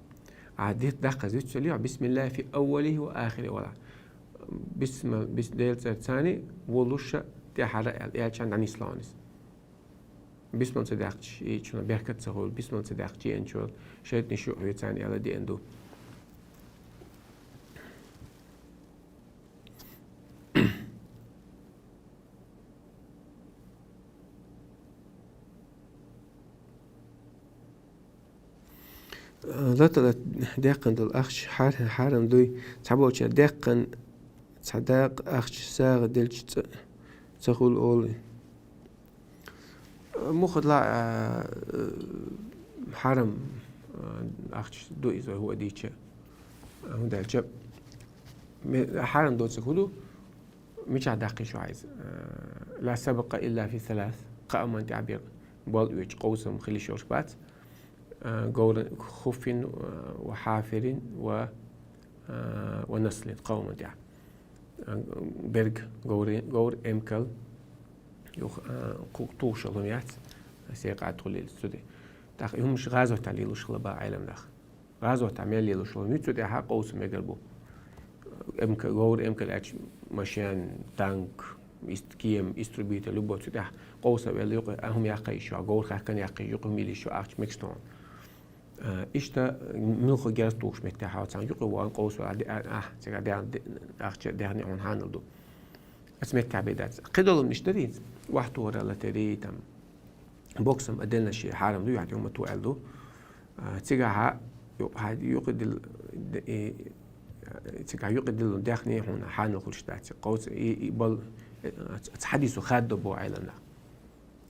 عاديت دقة زيت سليع بسم الله في أوله وآخره ولا بسم ديل ثاني ولوش تحرق الإعلان عن إسلامس بسم الله صدقش إيش بيركت سهول بسم الله صدقش إنشول شيء نشوف ثاني على دي عنده لا دقن دل أخش حارم دوي تعبوش دقن صدق أخش ساغ دلش تقول أولي مخد لا حرم أخش دو إذا هو ديتش هو ده الجب حرم دو تقولوا مش عداقي شو عايز لا سبق إلا في ثلاث قائمة تعبير بول ويش قوسم خلي شوربات جور خف وحافر ونسل قوم دع برج جور إمكل طوش اللوميات سيقع تقول السودي تاخ هم مش غازو تعليل وش خلبا عالم داخ غازو تعمل لي وش لوميت سودي حق قوس مقلبو إمكل جور إمكل أش مشان تانك استكيم استربيت لبوت سودي قوس بيليق هم يقي شو جور خاكن يقي يقوم يلي شو أخش ميكستون إشتا ملخ جالس توش متاحة وتسان يقوى وان قوس ولا سيقع أخش دهني عن هاندو اسمه تعبيدات قدروا نشتري واحد ورا لا تريتم بوكسم أدلنا شيء حرام دو يعني يوم توعل دو تيجا يقد تيجا يقد داخني هنا حان كل شيء قوس يبل تحديث خاد بو عيلنا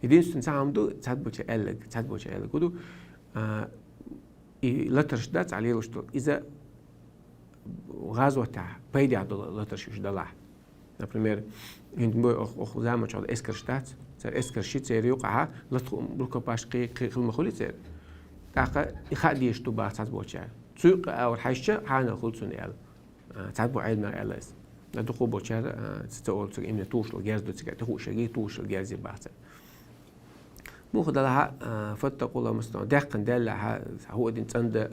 يدين استنسام دو تحدبوش ألق كدو لا ترشدات عليه وشتو إذا غازو تاع بيدي عدو لا ترشوش دلاح например هند أخو زعما شغل إسكرشتات سر إسكرشيت سر يوقعها لا تلقى باش قي المخولي سر تاقة يخديش تو باس تحدبوش سوق أو حيشة حانا خلصون إل تحدبو عيد ما إلس لا تقو بوشار تستقول تك إمنا توش الجاز دو تك تخوش جي توش الجاز يبحث مو خدلها فتقول الله مستوى دقن دلها هو دين تند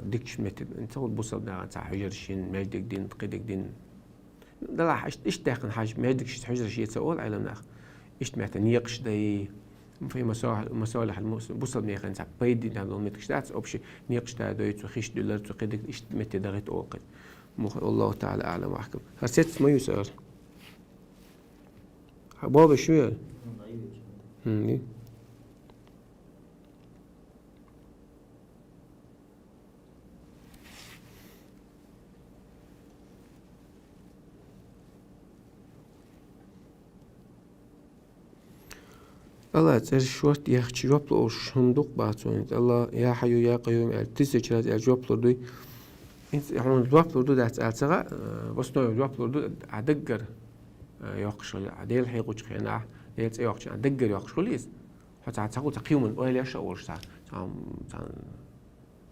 ديكش مت انت هو بوصل ده تاع حجرشين ماجدك دين قيدك دين دلها ايش دقن حاج ماجدك حجرشي تسول على مناخ ايش معناتها نيقش داي في مصالح المسلم بوصل مي خن تاع بيدي ده لو متكش دات اوبشي نيقش ده دويت خيش دولار قيدك ايش مت دغيت اوقت مو الله تعالى اعلم واحكم هسيت ما يسأل بابا شو الله تعالى شوت يخشى جواب لو شندوق بعثوني الله يا حي يا قيوم التسجيلات الجواب لردوي انت هون الجواب لردو ده تسأل بس نوع الجواب لردو عدقر يقشل عديل حيقوش خينا يلت يقش عدقر يقشل ليس حتى تقول تقييم ولا ليش أول شيء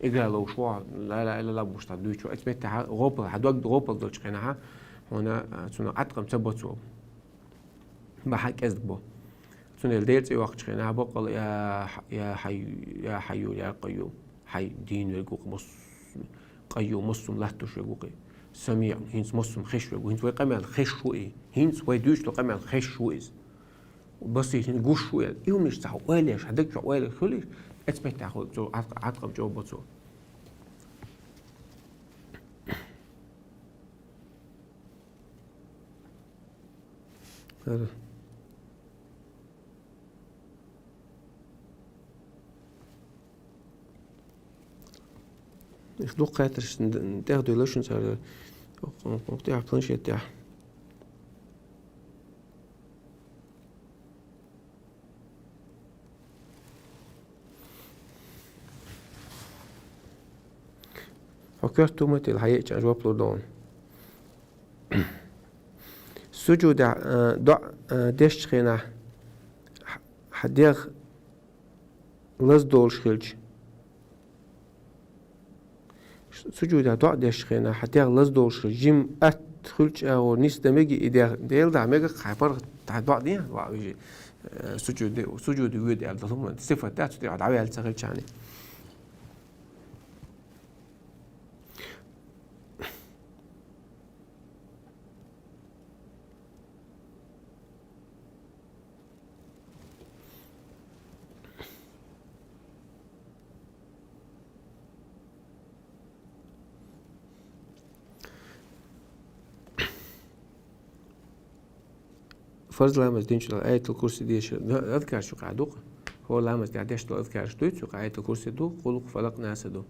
إجرا لو شو لا مش تدوي شو أثبت غوبل حدوق غوبل دول شقيناها هنا تنا أتقم تبصو بحق أزبو تنا الديرت وقت شقيناها بقول يا حي يا قيوم حي دين يقوق مص قيوم مصم لا تشوقي سميع هينس مصم خش ويقول هينس ويقمع الخش وإيه هينس ويدوش تقمع الخش وإز بسيط نقوش ويا يوم مش تعو ويلش هدك شو ويلش خليش أثبت تاخذ جو عتقم جو بتصو هذا يخدو قاترش تاخدو لوشن صار وقتها بلانشيت تاع فكرت تومت الحقيقة جواب لودون سجود دع دش خينا حديغ لزدول شخلج سجود دع دش خينا حديغ لزدول شخلج جيم أدخلج أو نيس دمجي إدير ديل دع مجا خبر تحت بعض ويجي سجود يود على ضم صفة تاعت تقعد عوي على سخلج يعني فرض لامز دين شو آية الكرسي دي شو أذكر شو قاعدوق هو لامز دي عديش تو أذكر شو شو آية الكرسي دو خلق فلق ناس دو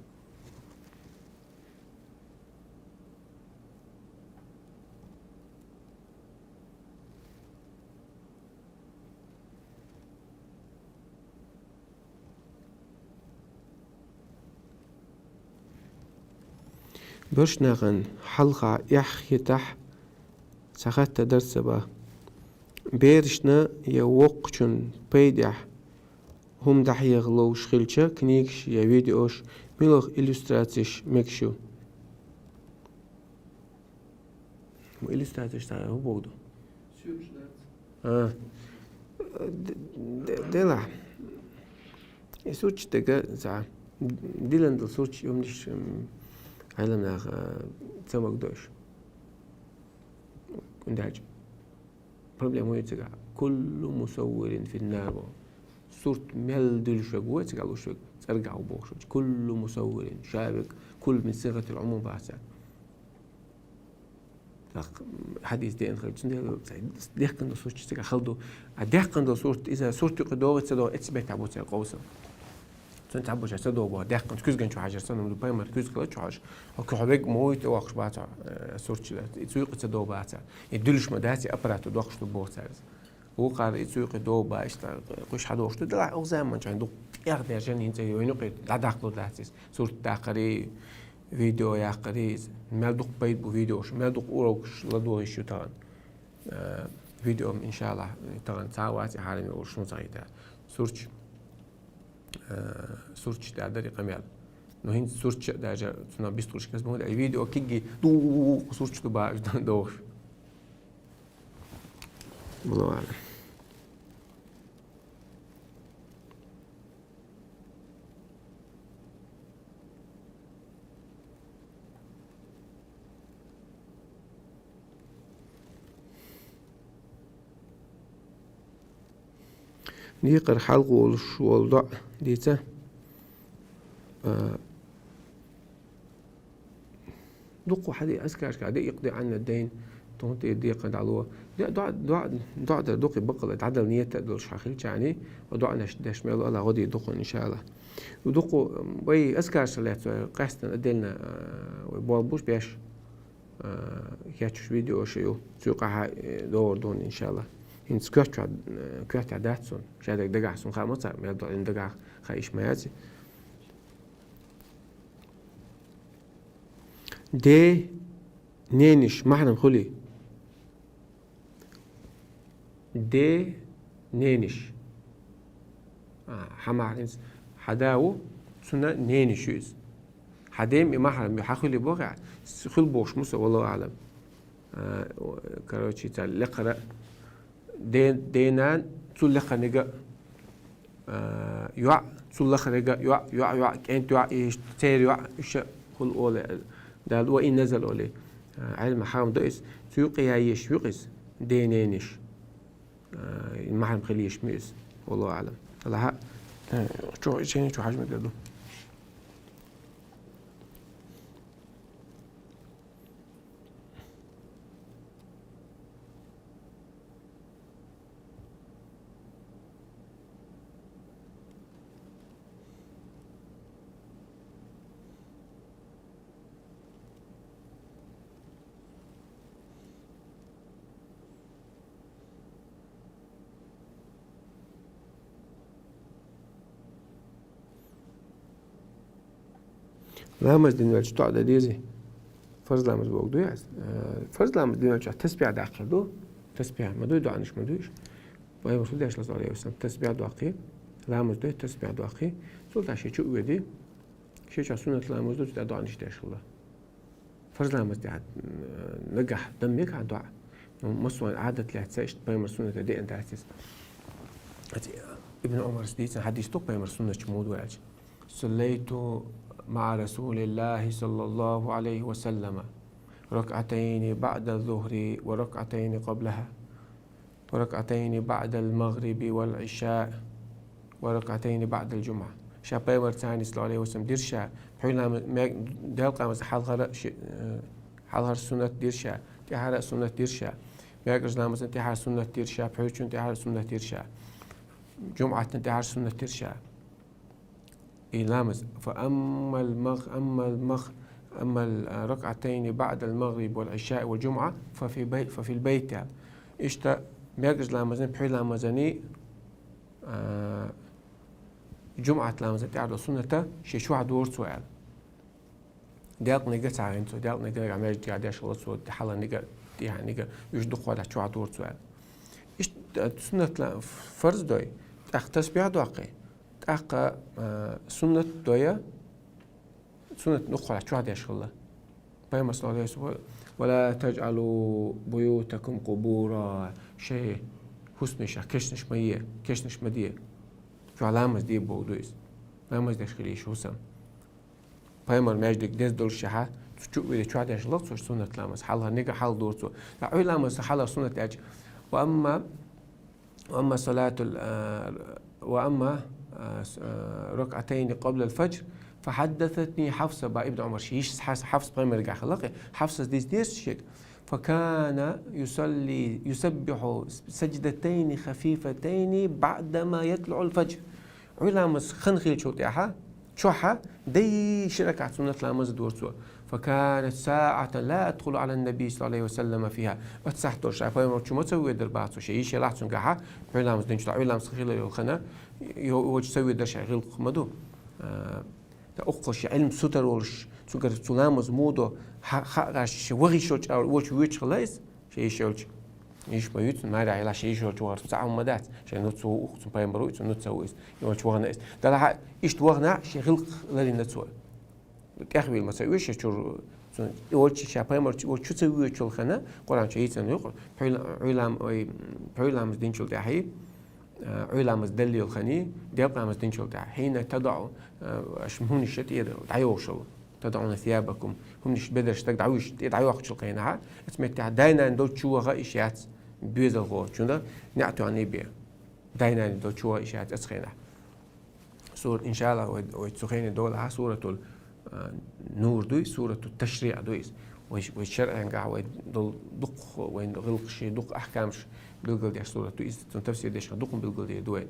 برش نغن حلقة يحيتح سخت درس با بيرشنا يوقشن بيدح هم دحي غلو شخلشة كنيكش يا فيديوش ميلوخ إليستراتيش مكشو إليستراتيش تاع هو بودو دلا يسوتش تجا زع ديلان دل سوتش يومنيش عالمنا تسمع قدوش كنداج problem هو يتجا كل مصور في النار صورة ملدل شجوة تجعله شج ترجع وبوش كل مصور شابك كل من صيغة العموم بعثة حديث دين خلص ديكن صورة تيجا خلدو ديكن صورة إذا صورة قدوة تصدق إتسبت عبوت القوسة سنت عبوش تصدق بوا ديكن كوز جنشو حاجة سنة من دبي مركز كلا شو حاجة أكو حبيب مويت واقش بعتا صورة تسويق تصدق بعتا يدلش مداتي أبرات ودوقش تبوت هو قال يسويق دوبا إشتا قش حدا وقت دلع أو زمان عنده ياخد عشان ينتهي وينقل لا داخله دلاتيس صورة داخلي فيديو يا قريز ما دوق بيت بو فيديوش ما دوق أوروش لدوه شو تان فيديو إن شاء الله تان ساعات حالي وشون صعيدا سورتش ده طريقة مال نهين سورتش ده جا تنا بيستوش كذا بقول أي فيديو كيجي دو سورتش تبع دوش والله أعلم. نيقر حلق والضع ديتا دقوا حدي أسكاش قاعد يقضي عنا الدين تونت يدي قد علوه دع دقي بقل تعدل نيته دلش حخيل يعني ودع ناش ماله الله غدي دقوا إن شاء الله ودقوا بي أسكاش لات قاستن أدلنا وبوش بيش كاتش فيديو شيء سوقها دون إن شاء الله إن كوت عداتسون شادك دقع سون خامسة ما يبدأ إن دقع خايش مياتي دي نينش محرم خلي دي نينش حمارنس حداو سنة نينشوز حديم محرم يحخلي بوقع خل بوش موسى والله أعلم كروتشي تال لقرأ دينان تسلخ نجا يع تسلخ نجا يع أنت يع يشتري يع إيش كل أول ده هو إن نزل أولي علم حرام دقيس سيوقي يعيش يقيس دينينش المحرم خليش ميس والله أعلم الله شو شو حاجة مقدو لامز دين والش تعد ديزي فرز لامز بوقدو يعز فرز لامز دين والش تسبيع داخل دو تسبيع ما دو عنش ما دوش وهي وصل داش لصار يوسم تسبيع داخل لامز دو تسبيع داخل صلت عشان شو ودي شيء سنة لامز دو تدعو عنش داش الله فرز لامز دي نجح دمك عن دعاء مصر عادة لا تسايش بيمر سنة دي أنت عتيس ابن عمر سديت حديث توك بيمر سنة شمود واج صليت مع رسول الله صلى الله عليه وسلم ركعتين بعد الظهر وركعتين قبلها وركعتين بعد المغرب والعشاء وركعتين بعد الجمعة شابي ورتاني صلى الله عليه وسلم ديرشا بحيلا دالقا مس حالها سنة ديرشا تحرق سنة ديرشا بيقرز لامس تحرق سنة ديرشا بحيوشون تحرق سنة ديرشا جمعة تحرق سنة ديرشا لامس فأما أما الركعتين بعد المغرب والعشاء والجمعة ففي البيت إشتا بيقرز لامزن بحي لامزني جمعة لامزن تعالى سنة شي شو عدور سؤال ديال نيجا تعين سو ديال نيجا عماج ديال ديال شغل سو حلا نيجا ديها نيجا يجدق ولا شو عدور سؤال إيش سنة فرض دوي تختص بها دواقي تاق سنة دويا سنة نخلع شو هذا يشغله بينما صلى الله عليه وسلم ولا تجعلوا بيوتكم قبورا شيء حسنش كشنش مية كشنش مدية شو علامة دي بودويس بينما دشخلي شو سام بينما ماجدك دز دول شها تشوف إذا شو هذا يشغله سو سنة لامس حالها نيجا حال دورتو لا لامس حالها سنة أج وأما صلاة وأما ركعتين قبل الفجر فحدثتني حفصة با ابن عمر شيش حفص بغير مرجع خلقي حفصة ديس شيء فكان يسبح سجدتين خفيفتين بعدما يطلع الفجر. علامز خنخيل شوتيها شوحة دي شركة سنة لامز دورتوا. فكانت ساعة لا أدخل على النبي صلى الله عليه وسلم فيها أتسحتور شافاي مرشو ما تسوي درباتو شيء شيء لاحظون كها علامز دينشوا علامز خيل الخنا يوجد سوي درش غير خمدو تأخش علم ستر ولش سكر سلامز مودو حقش وغي شوش أو وش خلاص شيء شولش يش بيوت ما راعي لا شيء شولش وارد ساعة مدات عشان نتسو أخت بايم برويت نتسو إس يوش وغنا إس ده لا إيش توغنا شيء غلق للي نتسو كأخبي المسويش شو يوش شابايم وش تسوي شو الخنا قرآن شيء يقول علام دين شو تحي علامز دليل الخني دياب علامز دين شو تحي حين تضع أشمهون الشتي دعيوشل تضعون ثيابكم هم نش بدرش تدعوش يدعوا شو قينها اسمه داينا ندو شو غايشات بيز الغور شو نعتو عني بيه داينا ندو شو غايشات اسخينا سورة إن شاء الله وتسخين دولها سورة النور دوي سورة التشريع دويس والشرع ينقع ويدل دق وين غلق شيء دق أحكامش بالقل دي سورة دويس تفسير ديش دق بالقل دي دوي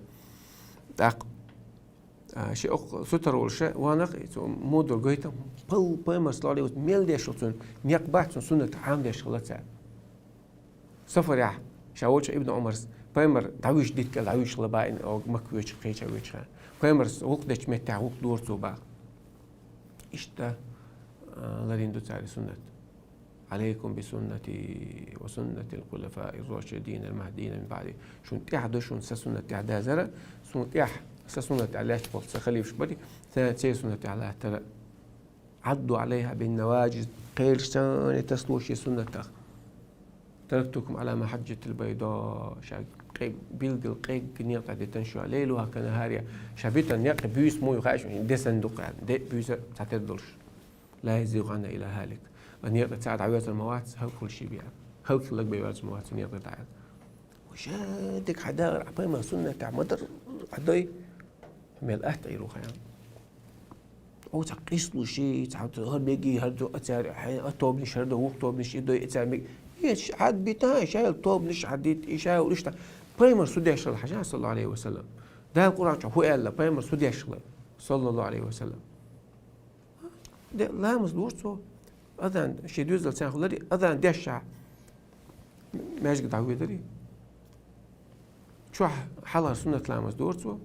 دق شيء أخ ستر والشيء وانا مودر جيتا بل مسلا عليه ميل ديش شلون نيق بعد سنة عام ديش خلصها سفر يا شاولش ابن عمر بايمر دعويش ديت كل دعويش لباين أو مكويش قيش أويش بايمر وقت ديش متع وقت دور توبا إشتا الذين دوتاري سنة عليكم بسنتي وسنة الخلفاء الراشدين المهديين من بعدي شون تحدو شون سنة تعدا زرا شون تح سنة علاش بقص خليفش بدي ثانية سنة على ترى عضوا عليها بالنواجذ قيل سنة تسلوش سنة تركتكم على محجة البيضاء قيب بيلقى القيق نيقع دي تنشو ليلها كنهاريا شابيتا نيقع بيوس مو يخاش دي صندوق يعني دي بيوس تعتدلش لا يزيغ عنا إلى هالك نيقع تساعد عويات الموات هل كل شيء بيها هل كل لك بيوات الموات نيقع تعال وشادك حداغر عباي ما سنة تعمدر عدوي ميل أهت أيروخ يعني أو تقيس له شيء تعود هل بيجي هل أتاري أتوب نش هل دوق توب نش يدوي أتاري إيش عاد بيتاي شايل توب نش عديت إيشا وليش بايمر سودي أشرح الحاجة صلى الله عليه وسلم ده القرآن هو قال له بايمر سودي أشرح صلى الله عليه وسلم ده لا مصدور صو أذان شيء دوز لسان خلدي أذان دشع ما يجي دعوة دري شو حلا سنة لا مصدور صو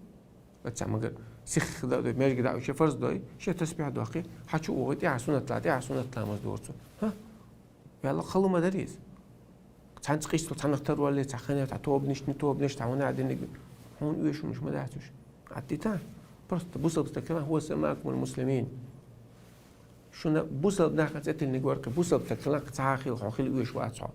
بتسمع مجد سخ ده ما يجي دعوة شيء فرض ده شيء تسبيح دقيق حشو وقت على سنة لا مصدور صو ها يلا خلوا مدارس تعال تقيس تعال نختار ولا تعخني تعتوب نش تعونا عدني هون إيش مش مدعتوش عديتان بس بوصل تكلم هو سماكم المسلمين شو بوصل ناقة تتل نجورك بوصل تكلم تعاخي خيل إيش واتسع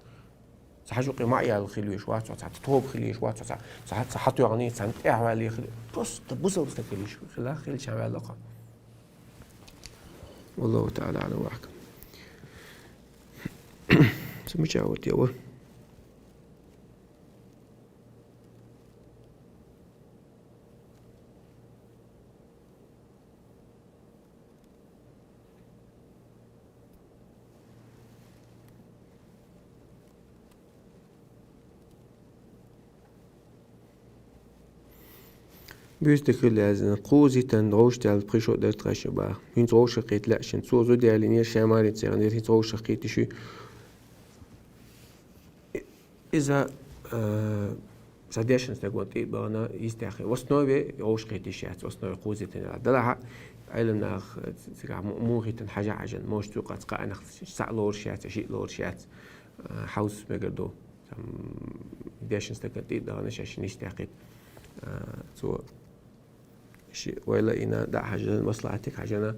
سحجوا قماعي الخيل إيش واتسع تعتوب خيل إيش واتسع سحطوا يعني سنتعوا عليه خيل بس بوصل تكليش خلا خيل شعب علاقة والله تعالى على وحكم سمعت عودي أول بيستكل لازم قوزي تندروش تال بريشو در تراشبا هين تروش قيت لا شن سو زودي على نير شمالي تسيرنير هين تروش قيت شو إذا ساديشن تقولتي بنا يستأخر وصنوبي روش قيت شيات وصنوبي قوزي تنال دلها علمنا تقع موغي تنحاجة عجن موش توقع تقع أنا ساع لور شيات شيء لور شيات حوس مقدو ساديشن تقولتي دلنا شاشن يستأخر سو شيء ولا إنا دع حاجة مصلحتك حاجنا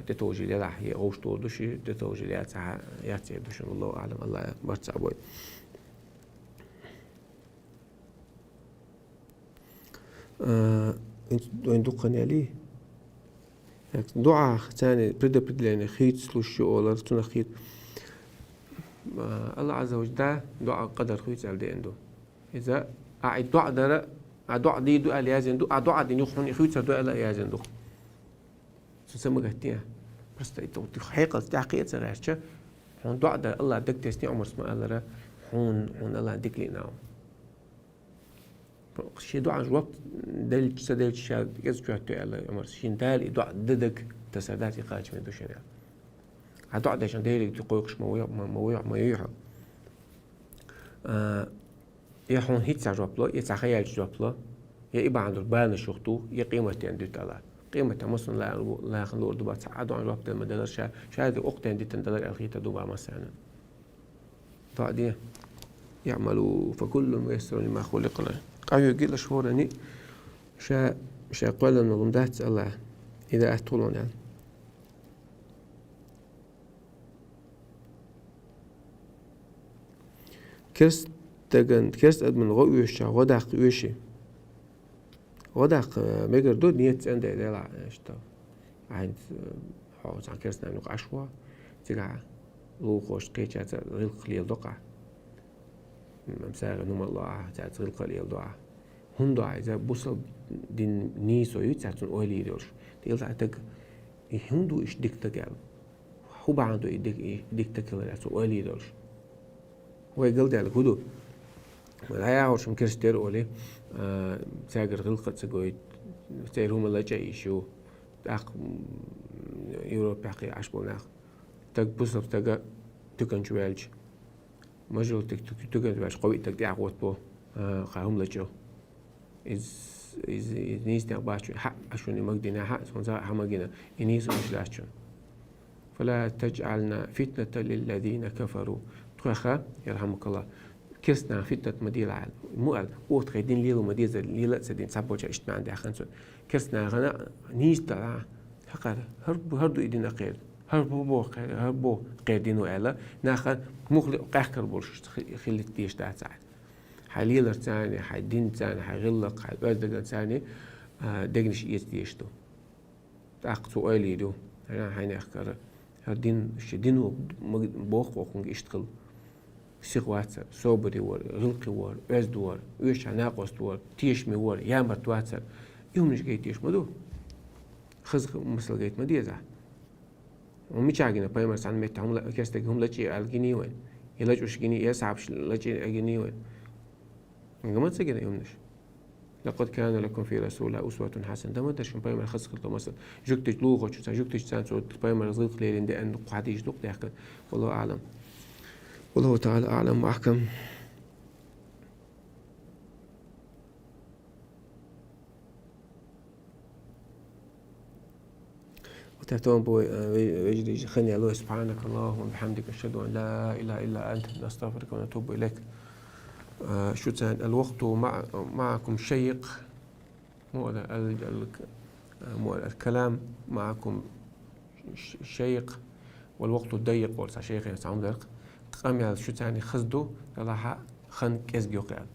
تتوجي لي راح هي روش تودشي تتوجي لي تاع ياتي دوش الله أعلم الله برتع بوي وين دقني عليه دعاء ثاني برد يعني خيط سلوشي ولا رتنا خيط الله عز وجل دعاء قدر خيط على دي عنده إذا أعد دعاء درا أدعاء دي دعاء ليازن دعاء دي يخون خيط دعاء لا يازن دو سمع قتيا بس تحقيق التحقيق سرعة حون دعاء ده الله دك تسني عمر اسمه الله حون الله دك لنا شيء دعاء جواب دل سدل شاد يزجوا تو الله عمر شين دال دعاء ددك تسادات قاج من دوشنا هدعاء ده عشان ديلك تقويقش ما يوحى يا حون هيت سجواب له يتخيل جواب له يا إبا عند البال نشوفتو يا قيمة عند الله قيمة مثلا لا خلوا دوبات سعادة عن الوقت المدلر شاهد أخت عندي تندلر أخي تدوبا مثلا بعدين يعملوا فكل ميسر لما خلق له قاعد يقول شهورني شا قال إنه ضمدات الله إذا أطولون يعني كرست من غويش غداق ويشي غداق ميجر دود نيت عند لا اشتا عند حوز عن كرسنا نوق عشوا تقع لو خوش قيتشا غير قليل دقع ممساغ نوم الله تعت غير قليل دقع هندو عايزة بوصل دين نيسو يتعتون أولي دورش تيلتا تك هندو إيش ديك تقال هو بعندو ديك تقال يتعتون أولي دورش هو يقول ده الهدو لا يعرفش مكرستير أولي ساقر غلقة سقويت سير هم الله جاي شو تاق يوروب حقي عشبو ناق تاق بوصل تاق تكن جوالج مجرد تكن جوالج قوي تاق دي عقوت بو قاهم لجو إز نيز دي عباشو حق عشوني مقدنا حق سنزا حمقنا إنيز مش لاشون فلا تجعلنا فتنة للذين كفروا تخخا يرحمك الله كرسنا فتنة مدير عال مؤل وقت غيدين ليلو مدير ليلة سدين سبوجة اجتماع عندي خنسون كرسنا غنا نيز ترى حقا هردو إيدينا قير هربو قيدينو إلا ناخد مخلق قاحكر بولش خلت ديش دا ساعد حليلر تاني حدين تاني حغلق حبردق تاني دقنش إيس ديشتو تاقتو أولي دو أنا حين أخكر هردين شدينو بوق وقنج اشتغل سيغواتسر صوبري ور غلقي ور أزد ور ويش عناقوست ور تيشمي ور يامر تواتسر يوم نش جيت تيش مدو خزق مثل جيت مديزة ومش عاجنا بايمرس عن ميت هم كاستك هم لجي الجني وين يلاجوش جني يسعبش لجي الجني وين ما تسجنا يوم نش لقد كان لكم في رسول الله أسوة حسنة ده ما تدرش بايمر خزق له مثلا جكتش لوغو شو جكتش سان صوت بايمر غلق ليلين ده أن قاعد يجلق ده والله أعلم والله تعالى أعلم وأحكم وتهتم ويجري خني الله سبحانك اللهم وبحمدك أشهد أن لا إله إلا أنت نستغفرك ونتوب إليك شو تسان الوقت معكم شيق مو الكلام معكم شيق والوقت ضيق ورسا شيخ يسعون ذلك قام شو تاني خزدو طلعها خن كيس جوقيال